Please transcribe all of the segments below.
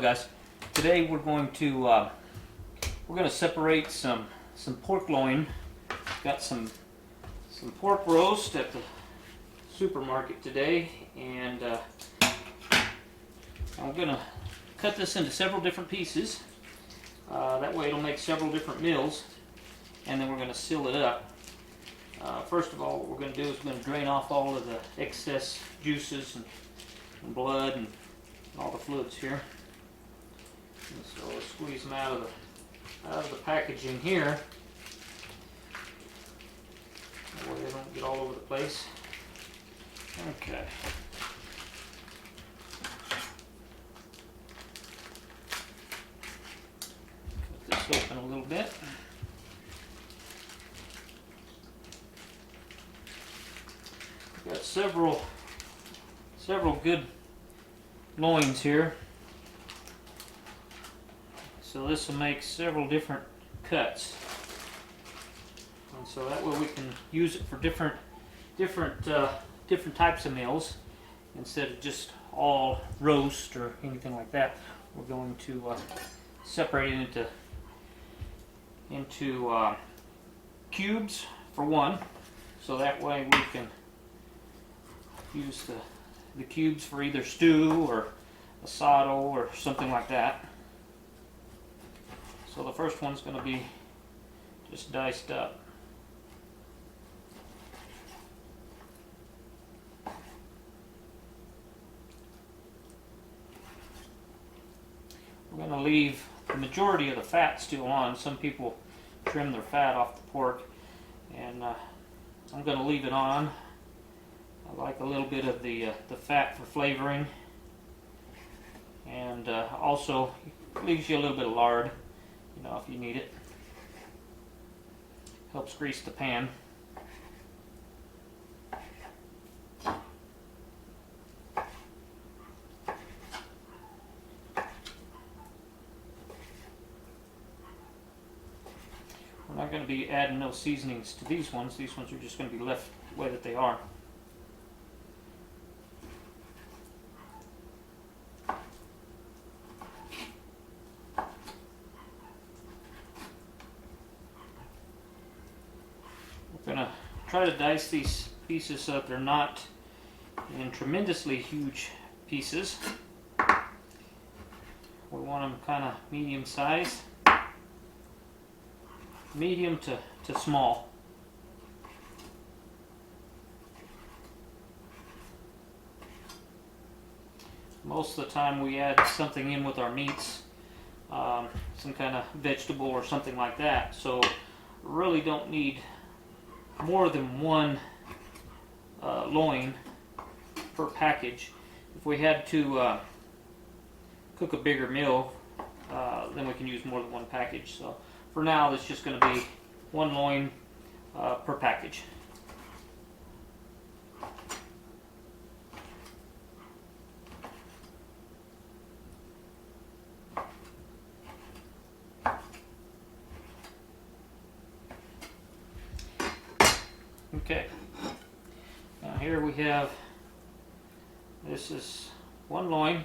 guys. Today we're going to separate some pork loin. Got some pork roast at the supermarket today, and I'm gonna cut this into several different pieces. That way it'll make several different meals, and then we're gonna seal it up. First of all, what we're going to do is we're going to drain off all of the excess juices and blood and all the fluids here. And so we'll squeeze them out of the packaging here. That way they don't get all over the place. Okay. Cut this open a little bit. Got several good loins here, so this will make several different cuts, and so that way we can use it for different types of meals instead of just all roast or anything like that. We're going to separate it into cubes for one, so that way we can use the cubes for either stew or asado or something like that. So the first one's going to be just diced up. We're going to leave the majority of the fat still on. Some people trim their fat off the pork, and I'm going to leave it on. I like a little bit of the fat for flavoring, and also leaves you a little bit of lard, if you need it. Helps grease the pan. We're not going to be adding no seasonings to these ones. These ones are just going to be left the way that they are. We're going to try to dice these pieces so that they're not in tremendously huge pieces. We want them kind of medium size, medium to small. Most of the time we add something in with our meats, some kind of vegetable or something like that, so really don't need more than one loin per package. If we had to cook a bigger meal, then we can use more than one package. So for now, it's just going to be one loin per package. Okay, now here we have, this is one loin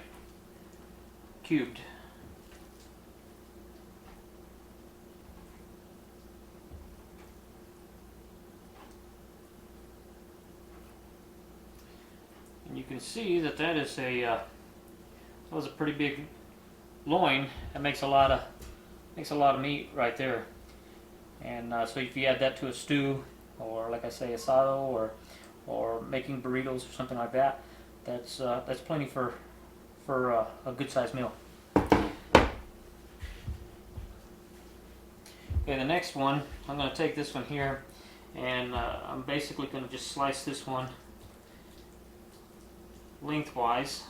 cubed. And you can see that is that was a pretty big loin. That makes a lot of meat right there. And so if you add that to a stew, or like I say, asado, or making burritos or something like that, that's plenty for a good sized meal. Okay, the next one, I'm going to take this one here, and I'm basically going to just slice this one lengthwise.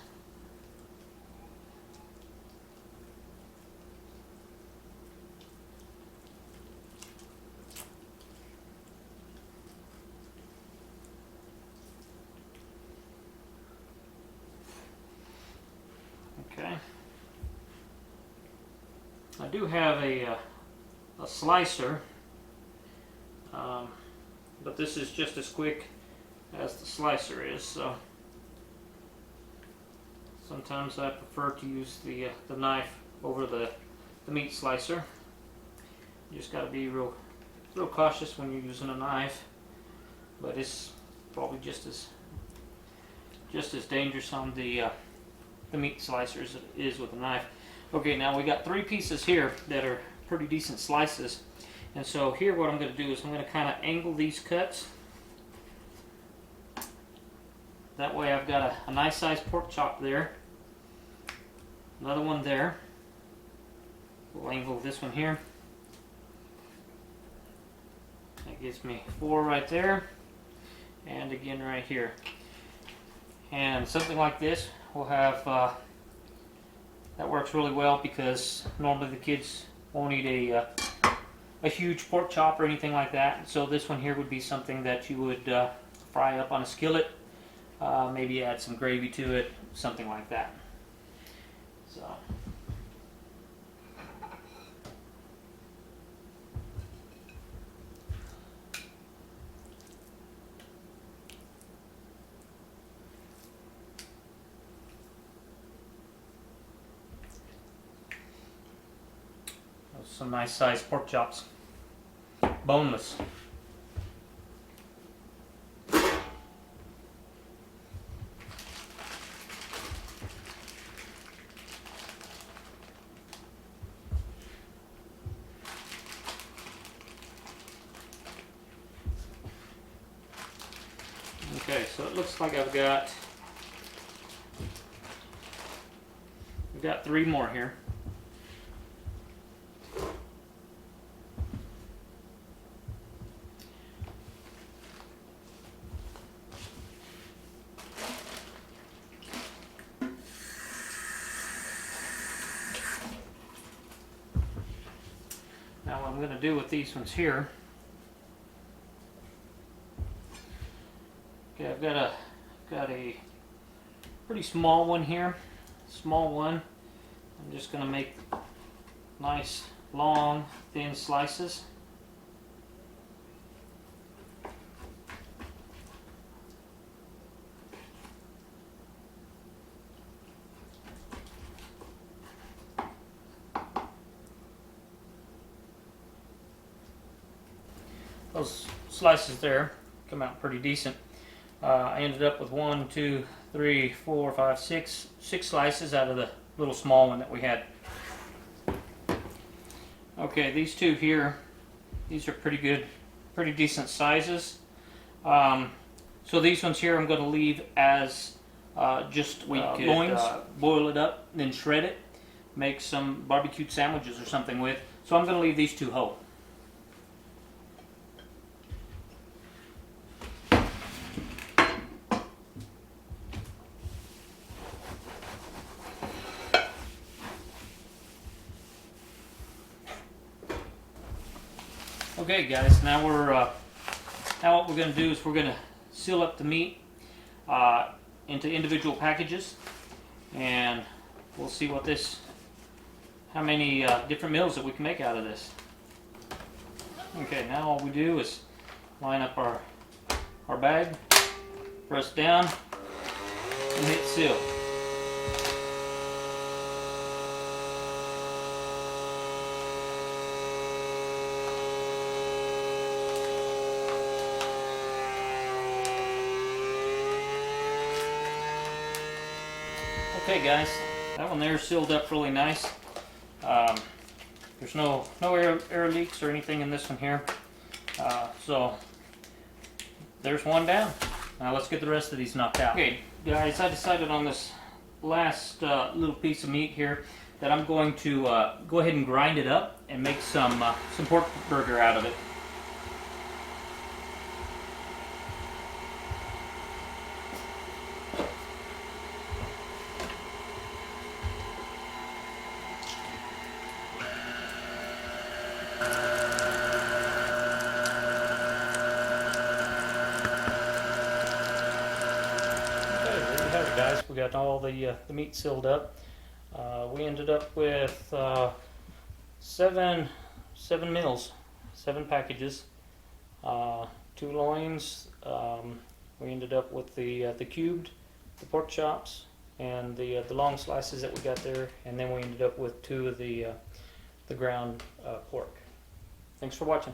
Okay. I do have a slicer, but this is just as quick as the slicer is. So Sometimes I prefer to use the knife over the meat slicer. You just got to be real cautious when you're using a knife, but it's probably just as dangerous on the meat slicer as it is with a knife. Okay, now we got 3 pieces here that are pretty decent slices, and so here what I'm going to do is I'm going to kind of angle these cuts. That way I've got a nice sized pork chop there, another one there. We'll angle this one here. That gives me 4 right there, and again right here. And something like this will have, that works really well because normally the kids won't eat a huge pork chop or anything like that. So this one here would be something that you would fry up on a skillet, maybe add some gravy to it, something like that. So. Some nice sized pork chops, boneless. Okay, so it looks like I've got 3 more here. Now what I'm going to do with these ones here, okay, I've got a pretty small one here, small one. I'm just going to make nice, long, thin slices. Those slices there come out pretty decent. I ended up with 1, 2, 3, 4, 5, 6 slices out of the little small one that we had. Okay, these 2 here, these are pretty good, pretty decent sizes. So these ones here I'm going to leave as just loins, boil it up, then shred it, make some barbecued sandwiches or something with. So I'm going to leave these 2 whole. Okay, guys. Now what we're going to do is we're going to seal up the meat into individual packages, and we'll see how many different meals that we can make out of this. Okay, now all we do is line up our bag, press down, and hit seal. Okay, guys, that one there sealed up really nice. There's no air leaks or anything in this one here. So there's one down. Now let's get the rest of these knocked out. Okay, guys, I decided on this last little piece of meat here that I'm going to go ahead and grind it up and make some pork burger out of it. Guys, we got all the meat sealed up. We ended up with 7 meals, 7 packages, 2 loins. We ended up with the cubed, the pork chops, and the long slices that we got there, and then we ended up with 2 of the ground pork. Thanks for watching.